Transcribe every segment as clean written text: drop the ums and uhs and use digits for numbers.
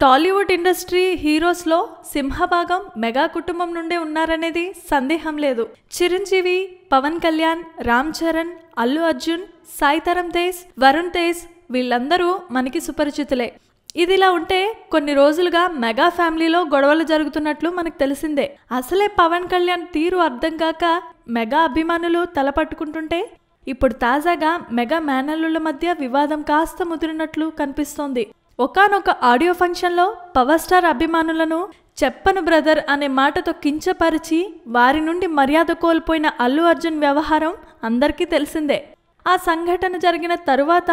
Tollywood industry హీరోస్లో సింహభాగం mega కుటుంబం నుండే ఉన్నారనేది సందేహం లేదు. చిరంజీవి, పవన్ కళ్యాణ్, రామ్ చరణ్, అల్లు అర్జున్, సాయి ధరమ్ తేజ్, వరుణ్ తేజ్ వీళ్ళందరూ మనకి సుపరిచితులే. ఇదిలా ఉంటే కొన్ని రోజులుగా మెగా ఫ్యామిలీలో గొడవలు జరుగుతున్నట్లు మనకు తెలిసిందే. అసలే పవన్ కళ్యాణ్ తీరు అర్థం కాక మెగా అభిమానులు తలపట్టుకుంటుంటే ఇప్పుడు తాజాగా మెగా మేనల్లుల మధ్య వివాదం కాస్త ముదిరినట్లు కనిపిస్తోంది. ఒకానొక ఆడియో ఫంక్షన్లో పవర్ స్టార్ అభిమానులను చెప్పను బ్రదర్ అనే మాటతో కించపరిచి వారి నుండి మర్యాద కోల్పోయిన అల్లు అర్జున్ వ్యవహారం అందరికీ తెలిసిందే. ఆ సంఘటన జరిగిన తరువాత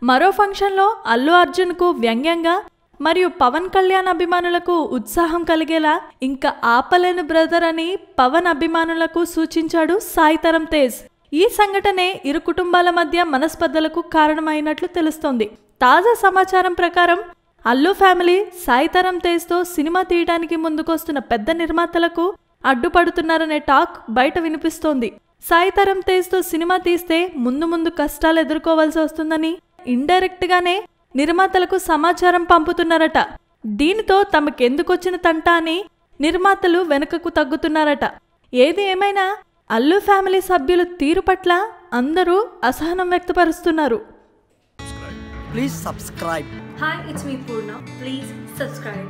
మరో ఫంక్షన్లో అల్లు అర్జున్కు వ్యంగ్యంగా మరియు పవన్ కళ్యాణ్ అభిమానులకు ఉత్సాహం కలిగేలా ఇంకా ఆపలేను బ్రదర్ అని పవన్ అభిమానులకు సూచించాడు సాయి ధరమ్ తేజ్. ఈ సంఘటనే ఇరు కుటుంబాల మధ్య మనస్పర్ధలకు కారణమైనట్లు తెలుస్తోంది. తాజా సమాచారం ప్రకారం అల్లు ఫ్యామిలీ సాయి ధరమ్ తేజ్తో సినిమా తీయడానికి ముందుకొస్తున్న పెద్ద నిర్మాతలకు అడ్డుపడుతున్నారనే టాక్ బయట వినిపిస్తోంది. సాయి ధరమ్ తేజ్తో సినిమా తీస్తే ముందు కష్టాలు ఎదుర్కోవాల్సి వస్తుందని ఇండైరెక్ట్ గానే నిర్మాతలకు సమాచారం పంపుతున్నారట. దీనితో తమకెందుకొచ్చిన తంట అని నిర్మాతలు వెనుకకు తగ్గుతున్నారట. ఏది ఏమైనా అల్లు ఫ్యామిలీ సభ్యుల తీరు పట్ల అందరూ అసహనం వ్యక్తపరుస్తున్నారు. Please subscribe. Hi, it's me Purna. Please subscribe.